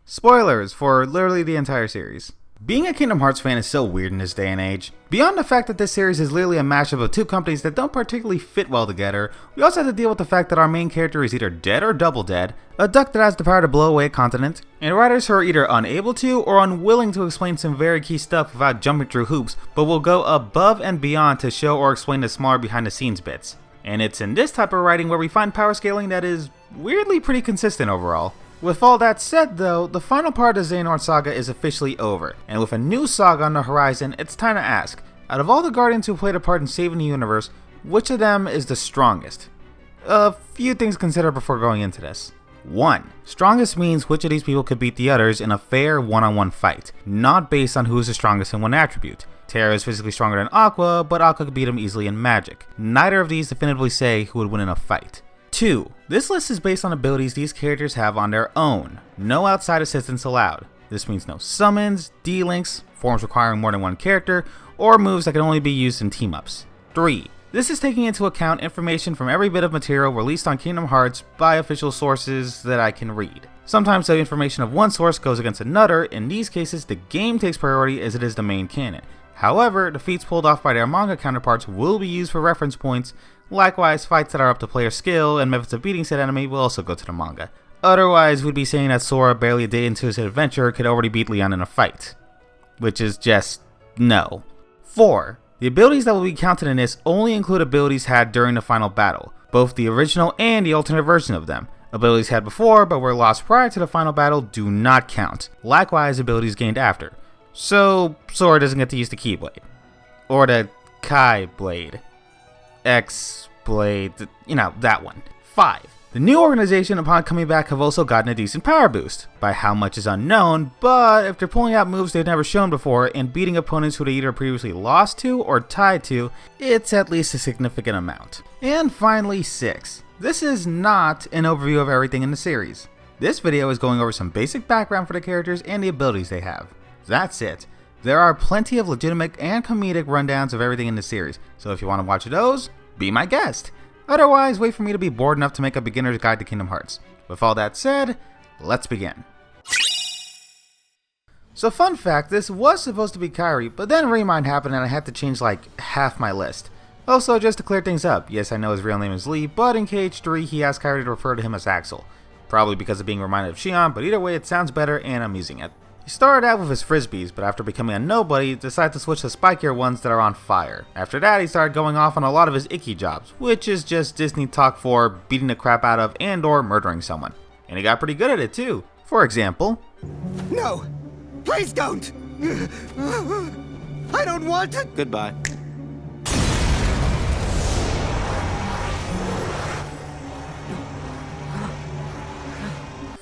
Spoilers for literally the entire series. Being a Kingdom Hearts fan is so weird in this day and age. Beyond the fact that this series is literally a mashup of two companies that don't particularly fit well together, we also have to deal with the fact that our main character is either dead or double dead, a duck that has the power to blow away a continent, and writers who are either unable to or unwilling to explain some very key stuff without jumping through hoops, but will go above and beyond to show or explain the smaller behind the scenes bits. And it's in this type of writing where we find power scaling that is weirdly pretty consistent overall. With all that said though, the final part of the Xehanort saga is officially over, and with a new saga on the horizon, it's time to ask, out of all the Guardians who played a part in saving the universe, which of them is the strongest? A few things to consider before going into this. 1. Strongest means which of these people could beat the others in a fair one-on-one fight, not based on who is the strongest in one attribute. Terra is physically stronger than Aqua, but Aqua could beat him easily in magic. Neither of these definitively say who would win in a fight. 2. This list is based on abilities these characters have on their own. No outside assistance allowed. This means no summons, D-links, forms requiring more than one character, or moves that can only be used in team-ups. 3. This is taking into account information from every bit of material released on Kingdom Hearts by official sources that I can read. Sometimes the information of one source goes against another. In these cases, the game takes priority as it is the main canon. However, the feats pulled off by their manga counterparts will be used for reference points. Likewise, fights that are up to player skill and methods of beating said enemy will also go to the manga. Otherwise, we'd be saying that Sora barely a day into his adventure could already beat Leon in a fight. Which is just no. 4. The abilities that will be counted in this only include abilities had during the final battle, both the original and the alternate version of them. Abilities had before but were lost prior to the final battle do not count. Likewise, abilities gained after. So, Sora doesn't get to use the Keyblade. Or the Kai Blade. X-Blade, that one. 5. The new organization upon coming back have also gotten a decent power boost. By how much is unknown, but if they're pulling out moves they've never shown before and beating opponents who they either previously lost to or tied to, it's at least a significant amount. And finally 6. This is not an overview of everything in the series. This video is going over some basic background for the characters and the abilities they have. That's it. There are plenty of legitimate and comedic rundowns of everything in the series, so if you want to watch those, be my guest. Otherwise, wait for me to be bored enough to make a beginner's guide to Kingdom Hearts. With all that said, let's begin. So fun fact, this was supposed to be Kairi, but then Remind happened and I had to change like half my list. Also, just to clear things up, yes I know his real name is Lee, but in KH3 he asked Kairi to refer to him as Axel. Probably because of being reminded of Xion, but either way it sounds better and I'm using it. He started out with his frisbees, but after becoming a nobody, decided to switch to spikier ones that are on fire. After that, he started going off on a lot of his icky jobs, which is just Disney talk for beating the crap out of and or murdering someone. And he got pretty good at it too. For example... No! Please don't! I don't want to... Goodbye.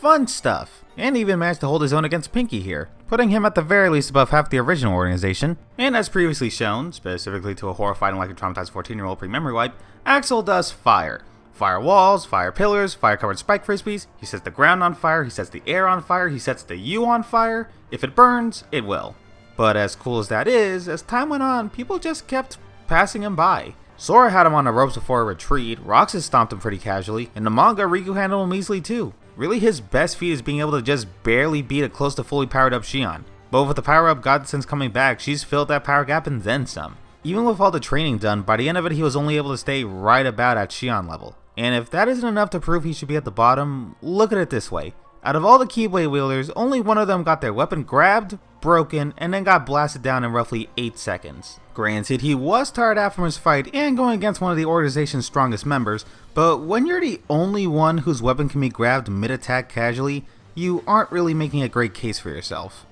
Fun stuff. And even managed to hold his own against Pinky here, putting him at the very least above half the original organization. And as previously shown, specifically to a horrified and likely traumatized 14-year-old pre-memory wipe, Axel does fire. Fire walls, fire pillars, fire-covered spike frisbees, he sets the ground on fire, he sets the air on fire, he sets the U on fire. If it burns, it will. But as cool as that is, as time went on, people just kept passing him by. Sora had him on the ropes before a retreat, Roxas stomped him pretty casually, and the manga Riku handled him easily too. Really his best feat is being able to just barely beat a close to fully powered up Xion. But with the power up God since coming back, she's filled that power gap and then some. Even with all the training done, by the end of it he was only able to stay right about at Xion level. And if that isn't enough to prove he should be at the bottom, look at it this way. Out of all the Keyblade wielders, only one of them got their weapon grabbed, broken, and then got blasted down in roughly 8 seconds. Granted, he was tired out from his fight and going against one of the organization's strongest members, but when you're the only one whose weapon can be grabbed mid-attack casually, you aren't really making a great case for yourself.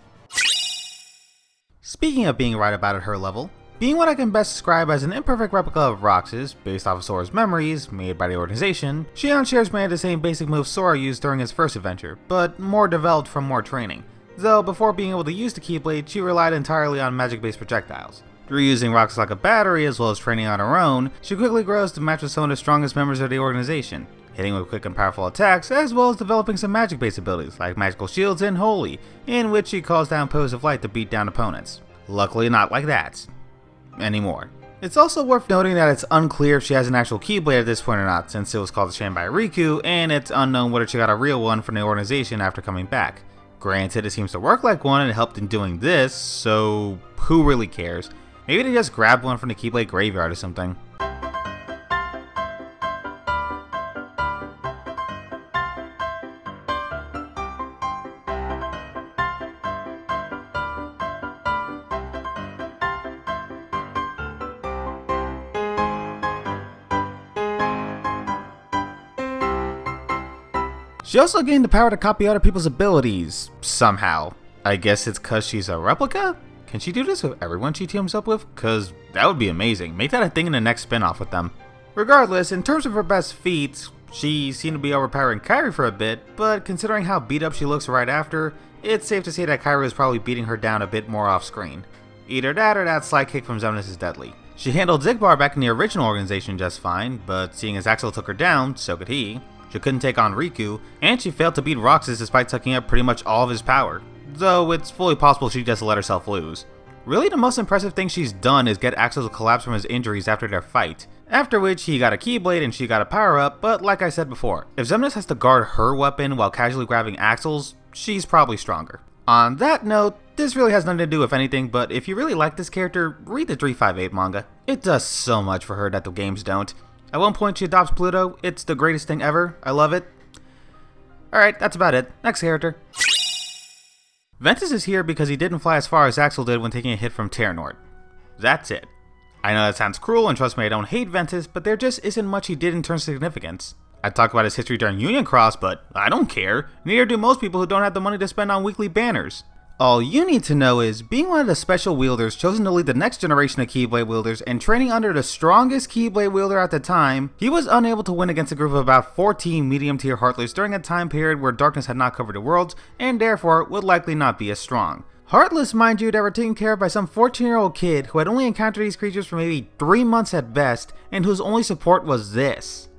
Speaking of being right about at her level, being what I can best describe as an imperfect replica of Roxas, based off of Sora's memories, made by the organization, Xion shares many of the same basic moves Sora used during his first adventure, but more developed from more training. Though before being able to use the Keyblade, she relied entirely on magic-based projectiles. Through using Roxas like a battery as well as training on her own, she quickly grows to match with some of the strongest members of the organization, hitting with quick and powerful attacks as well as developing some magic-based abilities like magical shields and holy, in which she calls down pillars of light to beat down opponents. Luckily not like that anymore. It's also worth noting that it's unclear if she has an actual Keyblade at this point or not, since it was called the Sham by Riku, and it's unknown whether she got a real one from the organization after coming back. Granted, it seems to work like one and it helped in doing this, so who really cares? Maybe they just grabbed one from the Keyblade graveyard or something. She also gained the power to copy other people's abilities, somehow. I guess it's cause she's a replica? Can she do this with everyone she teams up with? Cause that would be amazing. Make that a thing in the next spin-off with them. Regardless, in terms of her best feats, she seemed to be overpowering Kairi for a bit, but considering how beat up she looks right after, it's safe to say that Kairi was probably beating her down a bit more off screen. Either that or that slide kick from Xemnas is deadly. She handled Xigbar back in the original organization just fine, but seeing as Axel took her down, so could he. She couldn't take on Riku, and she failed to beat Roxas despite sucking up pretty much all of his power, though it's fully possible she just let herself lose. Really, the most impressive thing she's done is get Axel to collapse from his injuries after their fight, after which he got a Keyblade and she got a power-up, but like I said before, if Xemnas has to guard her weapon while casually grabbing Axel's, she's probably stronger. On that note, this really has nothing to do with anything, but if you really like this character, read the 358 manga. It does so much for her that the games don't. At one point she adopts Pluto, it's the greatest thing ever, I love it. Alright, that's about it. Next character. Ventus is here because he didn't fly as far as Axel did when taking a hit from Terranord. That's it. I know that sounds cruel, and trust me, I don't hate Ventus, but there just isn't much he did in terms of significance. I'd talk about his history during Union Cross, but I don't care. Neither do most people who don't have the money to spend on weekly banners. All you need to know is, being one of the special wielders chosen to lead the next generation of Keyblade wielders and training under the strongest Keyblade wielder at the time, he was unable to win against a group of about 14 medium tier Heartless during a time period where darkness had not covered the worlds, and therefore would likely not be as strong. Heartless, mind you, that were taken care of by some 14-year-old kid who had only encountered these creatures for maybe 3 months at best, and whose only support was this.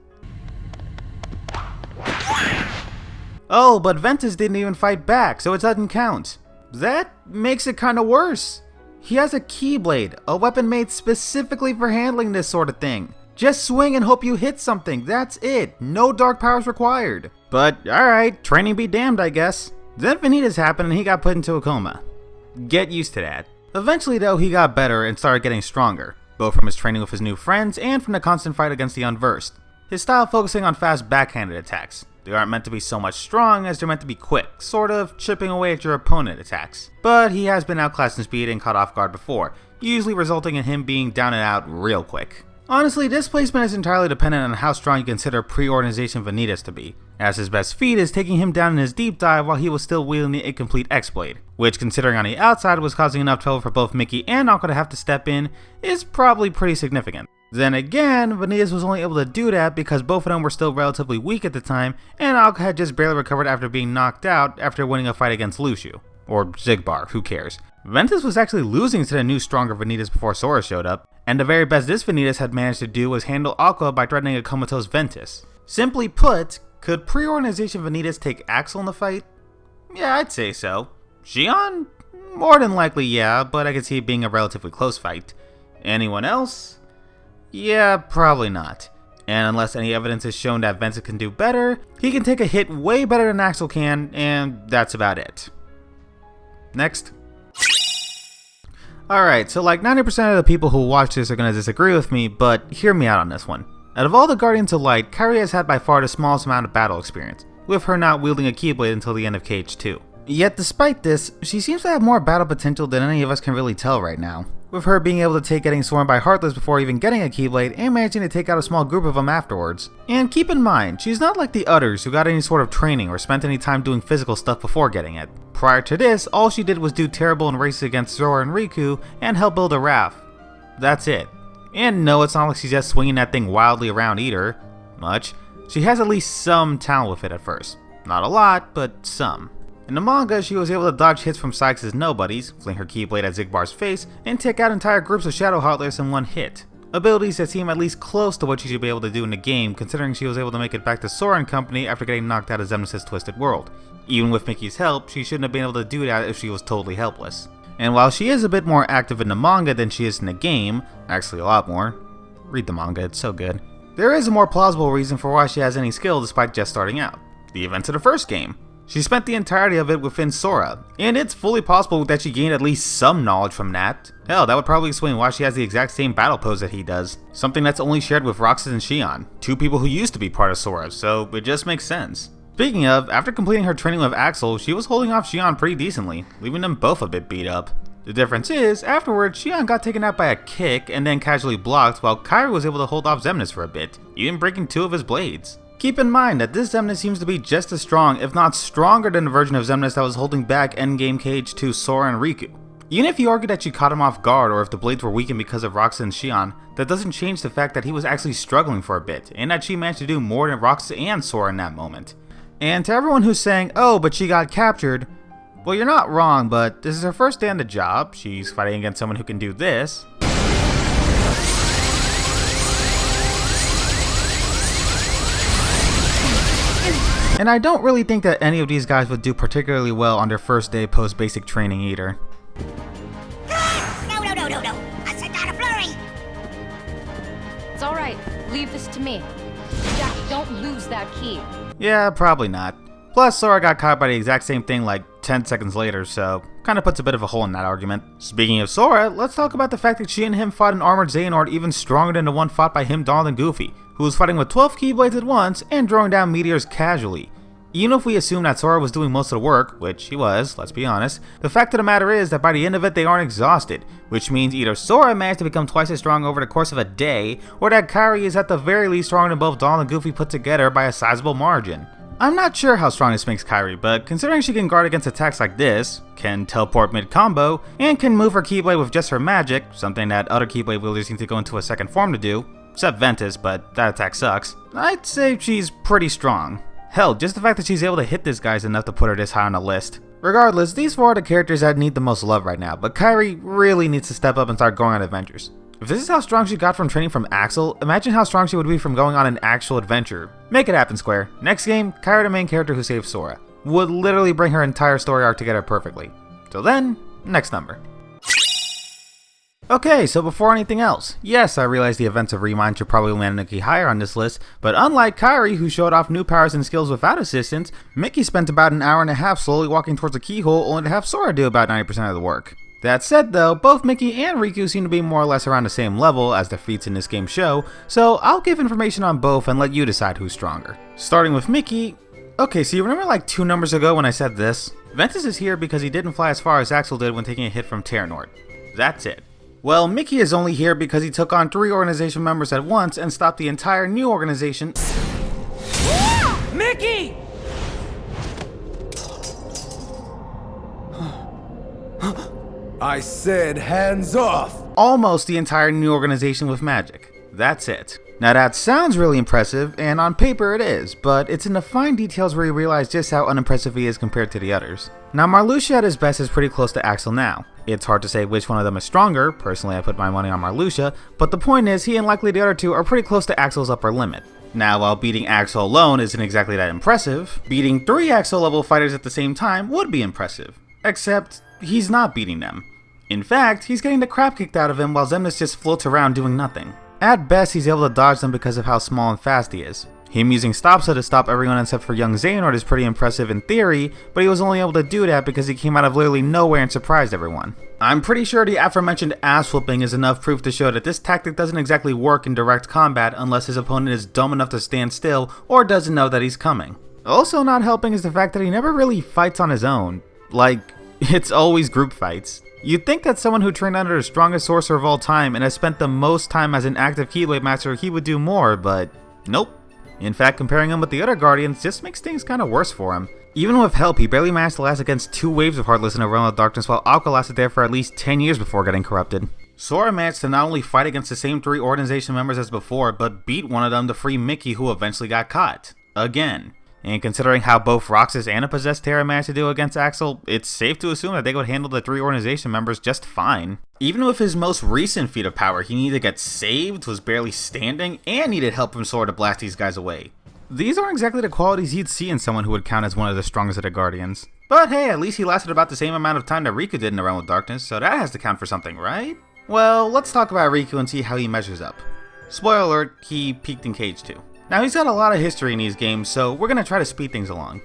Oh, but Ventus didn't even fight back, so it doesn't count. That makes it kinda worse. He has a Keyblade, a weapon made specifically for handling this sort of thing. Just swing and hope you hit something, that's it. No dark powers required. But alright, training be damned, I guess. Then Vanitas happened and he got put into a coma. Get used to that. Eventually though, he got better and started getting stronger, both from his training with his new friends and from the constant fight against the unversed. His style focusing on fast backhanded attacks. They aren't meant to be so much strong as they're meant to be quick, sort of chipping away at your opponent attacks. But he has been outclassed in speed and caught off guard before, usually resulting in him being down and out real quick. Honestly, this placement is entirely dependent on how strong you consider pre-organization Vanitas to be, as his best feat is taking him down in his deep dive while he was still wielding the incomplete X-Blade, which considering on the outside was causing enough trouble for both Mickey and Aqua to have to step in, is probably pretty significant. Then again, Vanitas was only able to do that because both of them were still relatively weak at the time, and Aqua had just barely recovered after being knocked out after winning a fight against Lucio. Or Xigbar, who cares. Ventus was actually losing to the new stronger Vanitas before Sora showed up, and the very best this Vanitas had managed to do was handle Aqua by threatening a comatose Ventus. Simply put, could pre-organization Vanitas take Axel in the fight? Yeah, I'd say so. Xion? More than likely yeah, but I could see it being a relatively close fight. Anyone else? Yeah, probably not. And unless any evidence has shown that Ventus can do better, he can take a hit way better than Axel can, and that's about it. Next. Alright, so like 90% of the people who watch this are going to disagree with me, but hear me out on this one. Out of all the Guardians of Light, Kairi has had by far the smallest amount of battle experience, with her not wielding a Keyblade until the end of KH2. Yet despite this, she seems to have more battle potential than any of us can really tell right now, with her being able to take getting swarmed by Heartless before even getting a Keyblade and managing to take out a small group of them afterwards. And keep in mind, she's not like the others who got any sort of training or spent any time doing physical stuff before getting it. Prior to this, all she did was do terrible in races against Zora and Riku and help build a raft. That's it. And no, it's not like she's just swinging that thing wildly around either. Much. She has at least some talent with it at first. Not a lot, but some. In the manga, she was able to dodge hits from Sykes' nobodies, fling her Keyblade at Xigbar's face, and take out entire groups of Shadow Heartless in one hit. Abilities that seem at least close to what she should be able to do in the game, considering she was able to make it back to Sora and company after getting knocked out of Xemnas' Twisted World. Even with Mickey's help, she shouldn't have been able to do that if she was totally helpless. And while she is a bit more active in the manga than she is in the game, actually a lot more, read the manga, it's so good, there is a more plausible reason for why she has any skill despite just starting out. The events of the first game. She spent the entirety of it within Sora, and it's fully possible that she gained at least some knowledge from that. Hell, that would probably explain why she has the exact same battle pose that he does, something that's only shared with Roxas and Xion, two people who used to be part of Sora, so it just makes sense. Speaking of, after completing her training with Axel, she was holding off Xion pretty decently, leaving them both a bit beat up. The difference is, afterwards, Xion got taken out by a kick and then casually blocked, while Kairi was able to hold off Xemnas for a bit, even breaking two of his blades. Keep in mind that this Xemnas seems to be just as strong, if not stronger than the version of Xemnas that was holding back Endgame Cage to Sora and Riku. Even if you argue that she caught him off guard or if the blades were weakened because of Roxas and Xion, that doesn't change the fact that he was actually struggling for a bit, and that she managed to do more than Roxas and Sora in that moment. And to everyone who's saying, oh, but she got captured, well, you're not wrong, but this is her first day on the job, she's fighting against someone who can do this. And I don't really think that any of these guys would do particularly well on their first day post-basic training either. No. I sent out a flurry. It's alright. Leave this to me. Jack, don't lose that key. Yeah, probably not. Plus, Sora got caught by the exact same thing like 10 seconds later, so kinda puts a bit of a hole in that argument. Speaking of Sora, let's talk about the fact that she and him fought an armored Xehanort even stronger than the one fought by him, Donald, and Goofy, who was fighting with 12 Keyblades at once and throwing down meteors casually. Even if we assume that Sora was doing most of the work, which he was, let's be honest, the fact of the matter is that by the end of it they aren't exhausted, which means either Sora managed to become twice as strong over the course of a day, or that Kairi is at the very least stronger than both Donald and Goofy put together by a sizable margin. I'm not sure how strong this makes Kairi, but considering she can guard against attacks like this, can teleport mid-combo, and can move her Keyblade with just her magic, something that other Keyblade wielders need to go into a second form to do, except Ventus, but that attack sucks, I'd say she's pretty strong. Hell, just the fact that she's able to hit this guy is enough to put her this high on the list. Regardless, these four are the characters that need the most love right now, but Kairi really needs to step up and start going on adventures. If this is how strong she got from training from Axel, imagine how strong she would be from going on an actual adventure. Make it happen, Square. Next game, Kairi, the main character who saved Sora, would literally bring her entire story arc together perfectly. Till then, next number. Okay, so before anything else, yes, I realize the events of Remind should probably land Mickey higher on this list, but unlike Kairi, who showed off new powers and skills without assistance, Mickey spent about an hour and a half slowly walking towards a keyhole only to have Sora do about 90% of the work. That said though, both Mickey and Riku seem to be more or less around the same level as the feats in this game show, so I'll give information on both and let you decide who's stronger. Starting with Mickey, okay, so you remember like 2 numbers ago when I said this? Ventus is here because he didn't fly as far as Axel did when taking a hit from Terranort. That's it. Well, Mickey is only here because he took on 3 organization members at once and stopped the entire new organization. Mickey! I said hands off! Almost the entire new organization with magic. That's it. Now that sounds really impressive, and on paper it is, but it's in the fine details where you realize just how unimpressive he is compared to the others. Now Marluxia at his best is pretty close to Axel now. It's hard to say which one of them is stronger, personally I put my money on Marluxia, but the point is he and likely the other two are pretty close to Axel's upper limit. Now while beating Axel alone isn't exactly that impressive, beating 3 Axel level fighters at the same time would be impressive. Except, he's not beating them. In fact, he's getting the crap kicked out of him while Xemnas just floats around doing nothing. At best, he's able to dodge them because of how small and fast he is. Him using Stopsa to stop everyone except for young Xehanort is pretty impressive in theory, but he was only able to do that because he came out of literally nowhere and surprised everyone. I'm pretty sure the aforementioned ass whooping is enough proof to show that this tactic doesn't exactly work in direct combat unless his opponent is dumb enough to stand still or doesn't know that he's coming. Also not helping is the fact that he never really fights on his own. Like, it's always group fights. You'd think that someone who trained under the strongest sorcerer of all time and has spent the most time as an active Keyblade Master, he would do more, but nope. In fact, comparing him with the other Guardians just makes things kinda worse for him. Even with help, he barely managed to last against 2 waves of Heartless in a Realm of Darkness, while Aqua lasted there for at least 10 years before getting corrupted. Sora managed to not only fight against the same 3 organization members as before, but beat one of them to free Mickey, who eventually got caught. Again. And considering how both Roxas and a possessed Terra managed to do against Axel, it's safe to assume that they would handle the 3 organization members just fine. Even with his most recent feat of power, he needed to get saved, was barely standing, and needed help from Sora to blast these guys away. These aren't exactly the qualities you'd see in someone who would count as one of the strongest of the Guardians. But hey, at least he lasted about the same amount of time that Riku did in the Realm of Darkness, so that has to count for something, right? Well, let's talk about Riku and see how he measures up. Spoiler alert, he peaked in Cage 2. Now he's got a lot of history in these games, so we're gonna try to speed things along.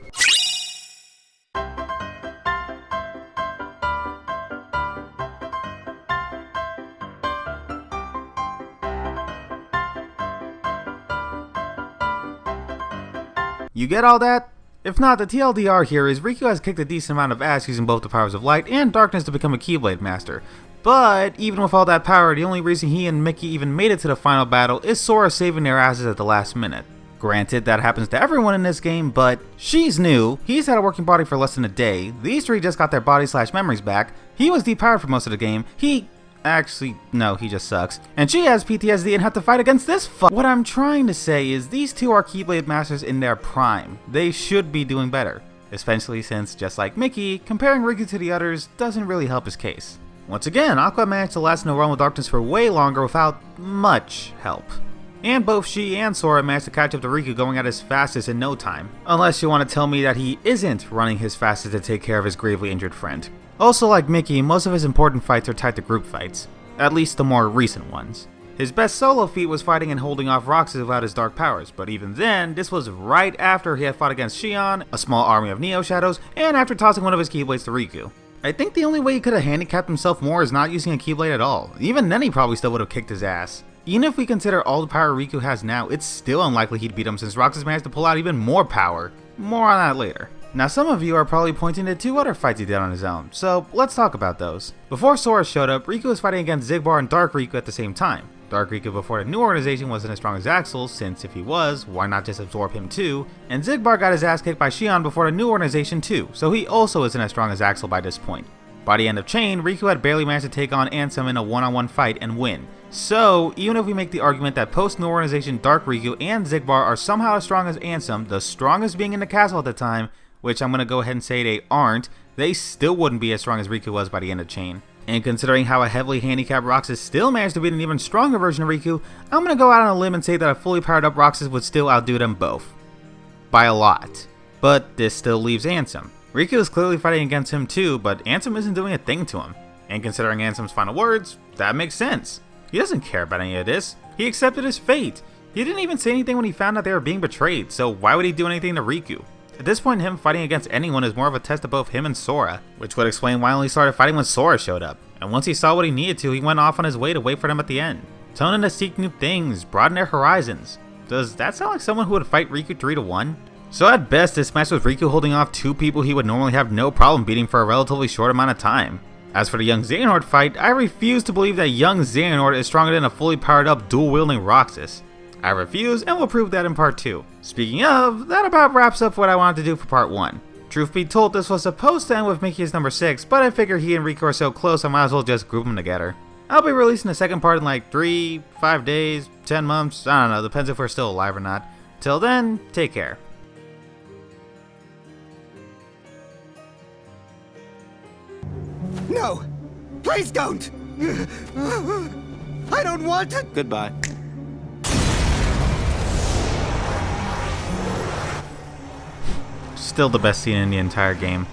You get all that? If not, the TLDR here is Riku has kicked a decent amount of ass using both the powers of light and darkness to become a Keyblade Master. But even with all that power, the only reason he and Mickey even made it to the final battle is Sora saving their asses at the last minute. Granted, that happens to everyone in this game, but she's new, he's had a working body for less than a day, these three just got their body/memories back, he was depowered for most of the game, actually, no, he just sucks. And she has PTSD and had to fight against this What I'm trying to say is these two are Keyblade Masters in their prime. They should be doing better. Especially since, just like Mickey, comparing Riku to the others doesn't really help his case. Once again, Aqua managed to last in the realm of darkness for way longer without much help. And both she and Sora managed to catch up to Riku going at his fastest in no time. Unless you want to tell me that he isn't running his fastest to take care of his gravely injured friend. Also, like Mickey, most of his important fights are tied to group fights, at least the more recent ones. His best solo feat was fighting and holding off Roxas without his dark powers, but even then, this was right after he had fought against Xion, a small army of Neo Shadows, and after tossing one of his Keyblades to Riku. I think the only way he could have handicapped himself more is not using a Keyblade at all. Even then he probably still would have kicked his ass. Even if we consider all the power Riku has now, it's still unlikely he'd beat him since Roxas managed to pull out even more power. More on that later. Now some of you are probably pointing to two other fights he did on his own, so let's talk about those. Before Sora showed up, Riku was fighting against Xigbar and Dark Riku at the same time. Dark Riku before the new organization wasn't as strong as Axel, since if he was, why not just absorb him too? And Xigbar got his ass kicked by Xion before the new organization too, so he also isn't as strong as Axel by this point. By the end of Chain, Riku had barely managed to take on Ansem in a one-on-one fight and win. So, even if we make the argument that post-new organization Dark Riku and Xigbar are somehow as strong as Ansem, the strongest being in the castle at the time, which I'm going to go ahead and say they aren't, they still wouldn't be as strong as Riku was by the end of Chain. And considering how a heavily handicapped Roxas still managed to beat an even stronger version of Riku, I'm going to go out on a limb and say that a fully powered up Roxas would still outdo them both. By a lot. But this still leaves Ansem. Riku is clearly fighting against him too, but Ansem isn't doing a thing to him. And considering Ansem's final words, that makes sense. He doesn't care about any of this. He accepted his fate. He didn't even say anything when he found out they were being betrayed, so why would he do anything to Riku? At this point, him fighting against anyone is more of a test of both him and Sora, which would explain why he only started fighting when Sora showed up. And once he saw what he needed to, he went off on his way to wait for them at the end. Tell them to seek new things, broaden their horizons. Does that sound like someone who would fight Riku 3-1? So at best, this match was Riku holding off two people he would normally have no problem beating for a relatively short amount of time. As for the young Xehanort fight, I refuse to believe that young Xehanort is stronger than a fully powered up dual-wielding Roxas. I refuse, and will prove that in part 2. Speaking of, that about wraps up what I wanted to do for part 1. Truth be told, this was supposed to end with Mickey as number 6, but I figure he and Riku are so close I might as well just group them together. I'll be releasing the second part in like 3, 5 days, 10 months, I don't know, depends if we're still alive or not. Till then, take care. No! Please don't! I don't want to. Goodbye. Still the best scene in the entire game.